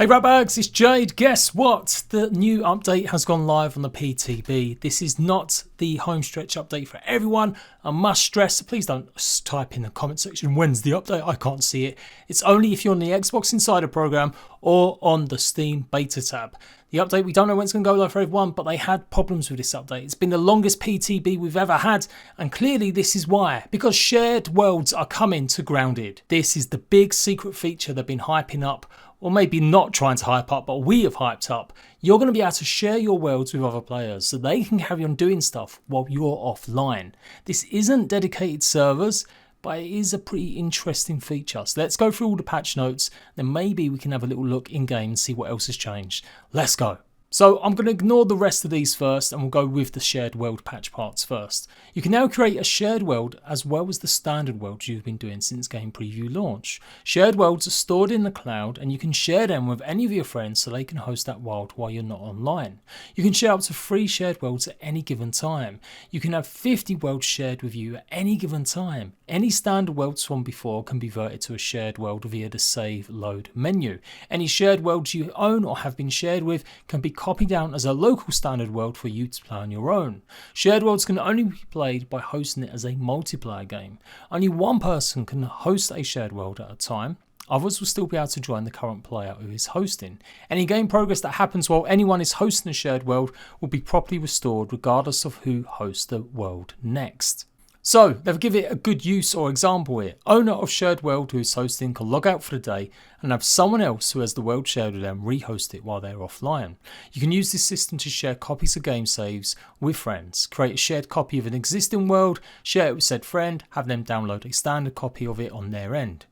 Hey ratbags, it's Jade. Guess what? The new update has gone live on the PTB. This is not the Homestretch update for everyone. I must stress, please don't type in the comment section, when's the update? I can't see it. It's only if you're on the Xbox Insider program or on the Steam beta tab. The update, we don't know when it's going to go live for everyone, but they had problems with this update. It's been the longest PTB we've ever had, and clearly this is why. Because shared worlds are coming to Grounded. This is the big secret feature they've been hyping up, or maybe not trying to hype up, but we have hyped up. You're going to be able to share your worlds with other players so they can carry on doing stuff while you're offline. This isn't dedicated servers, but it is a pretty interesting feature. So let's go through all the patch notes, then maybe we can have a little look in game and see what else has changed. Let's go. So I'm going to ignore the rest of these first and we'll go with the shared world patch parts first. You can now create a shared world as well as the standard worlds you've been doing since game preview launch. Shared worlds are stored in the cloud and you can share them with any of your friends so they can host that world while you're not online. You can share up to 3 shared worlds at any given time. You can have 50 worlds shared with you at any given time. Any standard worlds from before can be converted to a shared world via the save load menu. Any shared worlds you own or have been shared with can be copied down as a local standard world for you to play on your own. Shared worlds can only be played by hosting it as a multiplayer game. Only one person can host a shared world at a time. Others will still be able to join the current player who is hosting. Any game progress that happens while anyone is hosting a shared world will be properly restored regardless of who hosts the world next. So they've given it a good use or example here. Owner of shared world who is hosting can log out for the day and have someone else who has the world shared with them rehost it while they're offline. You can use this system to share copies of game saves with friends, create a shared copy of an existing world, share it with said friend, have them download a standard copy of it on their end.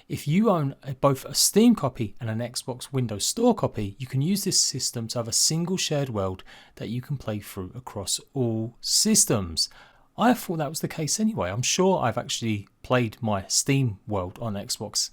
If you own both a Steam copy and an Xbox Windows Store copy, you can use this system to have a single shared world that you can play through across all systems. I thought that was the case anyway. I'm sure I've actually played my Steam world on Xbox.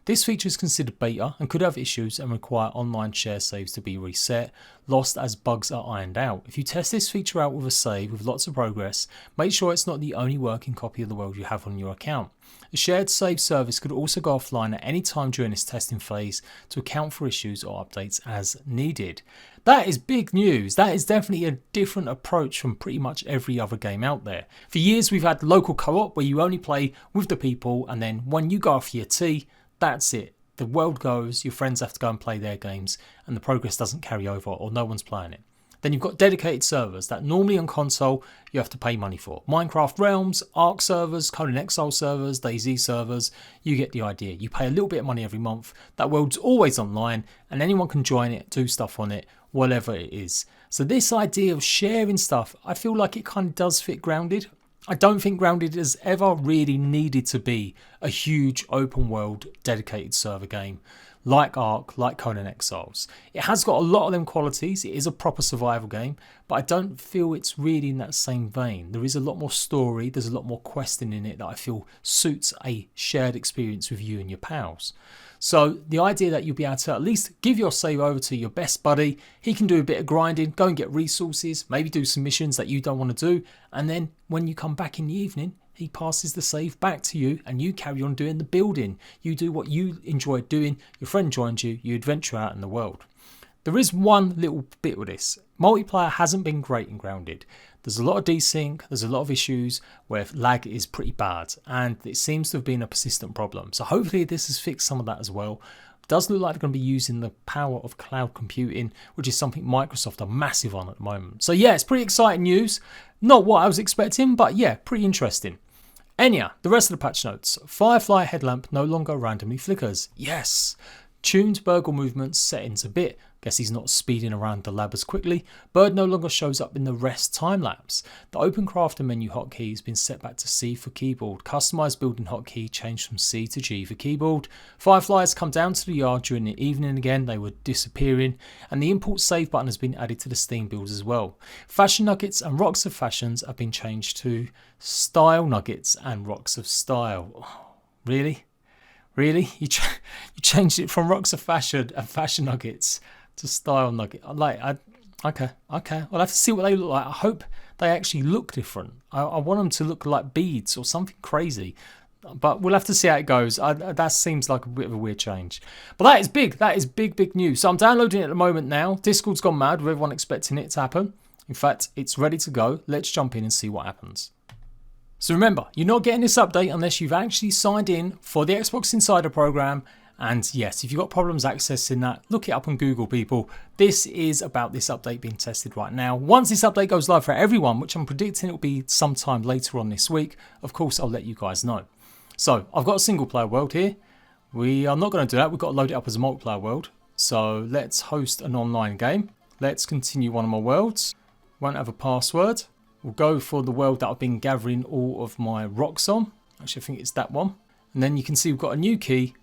This feature is considered beta and could have issues and require online share saves to be reset, lost as bugs are ironed out. If you test this feature out with a save with lots of progress, make sure it's not the only working copy of the world you have on your account. The shared save service could also go offline at any time during this testing phase to account for issues or updates as needed. That is big news. That is definitely a different approach from pretty much every other game out there. For years we've had local co-op where you only play with the people, and then when you go off for your tea, that's it. The world goes, your friends have to go and play their games and the progress doesn't carry over or no one's playing it. Then you've got dedicated servers that normally on console you have to pay money for. Minecraft Realms, Ark servers, Conan Exile servers, DayZ servers, you get the idea. You pay a little bit of money every month, that world's always online and anyone can join it, do stuff on it, whatever it is. So this idea of sharing stuff, I feel like it kind of does fit Grounded. I don't think Grounded has ever really needed to be a huge open world dedicated server game like Ark, like Conan Exiles. It has got a lot of them qualities. It is a proper survival game, but I don't feel it's really in that same vein. There is a lot more story, there's a lot more questing in it that I feel suits a shared experience with you and your pals. So the idea that you'll be able to at least give your save over to your best buddy, he can do a bit of grinding, go and get resources, maybe do some missions that you don't want to do, and then when you come back in the evening, he passes the save back to you and you carry on doing the building. You do what you enjoy doing, your friend joins you, you adventure out in the world. There is one little bit with this. Multiplayer hasn't been great in Grounded. There's a lot of desync, there's a lot of issues where lag is pretty bad and it seems to have been a persistent problem. So hopefully this has fixed some of that as well. It does look like they're going to be using the power of cloud computing, which is something Microsoft are massive on at the moment. So yeah, it's pretty exciting news. Not what I was expecting, but yeah, pretty interesting. Anyhow, the rest of the patch notes. Firefly headlamp no longer randomly flickers. Yes. Tuned burgle movements settings a bit. Guess he's not speeding around the lab as quickly. Bird no longer shows up in the rest time lapse. The open crafter menu hotkey has been set back to C for keyboard. Customized building hotkey changed from C to G for keyboard. Fireflies come down to the yard during the evening again. They were disappearing. And the import save button has been added to the Steam builds as well. Fashion nuggets and rocks of fashions have been changed to style nuggets and rocks of style. Oh, really? Really? You changed it from rocks of fashion and fashion nuggets to style nugget. Okay. I'll have to see what they look like. I hope they actually look different. I want them to look like beads or something crazy. But we'll have to see how it goes. That seems like a bit of a weird change. But that is big. That is big, big news. So I'm downloading it at the moment now. Discord's gone mad with everyone expecting it to happen. In fact, it's ready to go. Let's jump in and see what happens. So remember, you're not getting this update unless you've actually signed in for the Xbox Insider program. And yes, if you've got problems accessing that, look it up on Google, people. This is about this update being tested right now. Once this update goes live for everyone, which I'm predicting it will be sometime later on this week, of course, I'll let you guys know. So I've got a single player world here. We are not going to do that. We've got to load it up as a multiplayer world. So let's host an online game. Let's continue one of my worlds. Won't have a password. We'll go for the world that I've been gathering all of my rocks on. Actually, I think it's that one. And then you can see we've got a new key,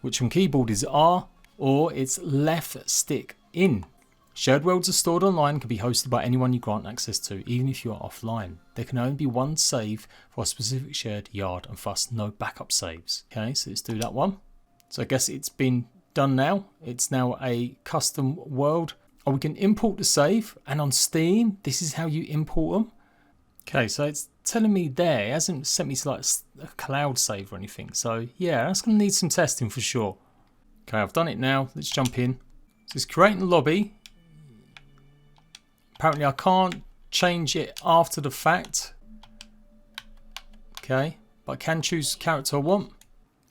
which on keyboard is R, or it's left stick in. Shared worlds are stored online, can be hosted by anyone you grant access to, even if you are offline. There can only be one save for a specific shared yard, and thus no backup saves. Okay, so let's do that one. So I guess it's been done now. It's now a custom world. Oh, we can import the save, and on Steam, this is how you import them. Okay, so it's telling me there, it hasn't sent me to like a cloud save or anything. So yeah, that's going to need some testing for sure. Okay, I've done it now. Let's jump in. So it's creating a lobby. Apparently I can't change it after the fact. Okay, but I can choose the character I want.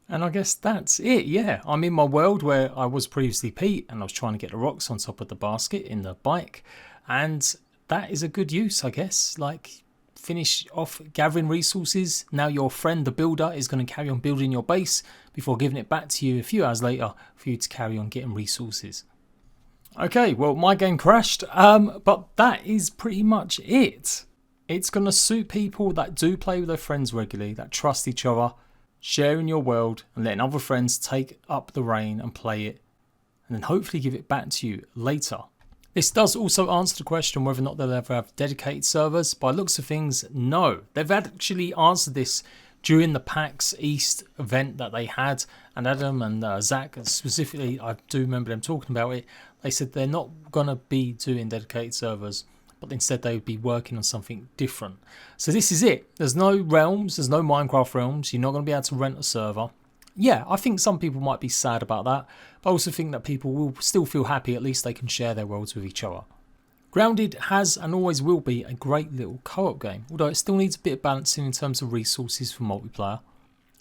And I guess that's it, yeah. I'm in my world where I was previously Pete and I was trying to get the rocks on top of the basket in the bike. And that is a good use, I guess. Like, finish off gathering resources. Now your friend, the builder, is going to carry on building your base before giving it back to you a few hours later for you to carry on getting resources. Okay, well, my game crashed, but that is pretty much it. It's going to suit people that do play with their friends regularly, that trust each other, sharing your world and letting other friends take up the reign and play it, and then hopefully give it back to you later. This does also answer the question whether or not they'll ever have dedicated servers. By looks of things, no. They've actually answered this during the PAX East event that they had, and Adam and Zach specifically, I do remember them talking about it. They said they're not going to be doing dedicated servers, but instead they would be working on something different. So this is it. There's no realms, there's no Minecraft realms. You're not going to be able to rent a server. Yeah, I think some people might be sad about that, but I also think that people will still feel happy at least they can share their worlds with each other. Grounded has and always will be a great little co-op game, although it still needs a bit of balancing in terms of resources for multiplayer.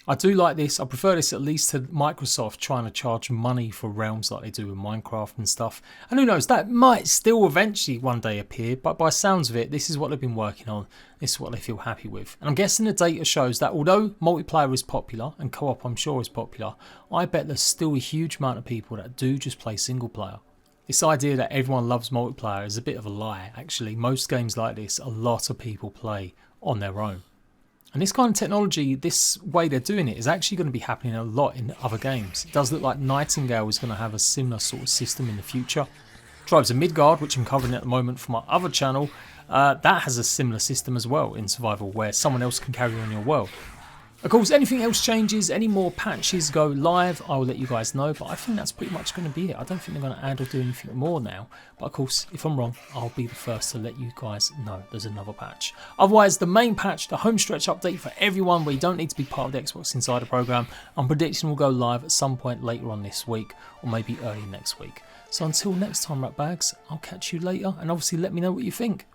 I do like this. I prefer this at least to Microsoft trying to charge money for realms like they do with Minecraft and stuff. And who knows, that might still eventually one day appear, but by sounds of it, this is what they've been working on. This is what they feel happy with. And I'm guessing the data shows that although multiplayer is popular and co-op I'm sure is popular, I bet there's still a huge amount of people that do just play single player. This idea that everyone loves multiplayer is a bit of a lie. Actually, most games like this, a lot of people play on their own. And this kind of technology, this way they're doing it, is actually going to be happening a lot in other games. It does look like Nightingale is going to have a similar sort of system in the future. Tribes of Midgard, which I'm covering at the moment for my other channel, that has a similar system as well in survival where someone else can carry on your world. Of course, anything else changes, any more patches go live, I will let you guys know, but I think that's pretty much going to be it. I don't think they're going to add or do anything more now, but of course, if I'm wrong, I'll be the first to let you guys know there's another patch. Otherwise, the main patch, the Homestretch update for everyone where you don't need to be part of the Xbox Insider program, I'm predicting will go live at some point later on this week, or maybe early next week. So until next time, Ratbags, I'll catch you later, and obviously let me know what you think.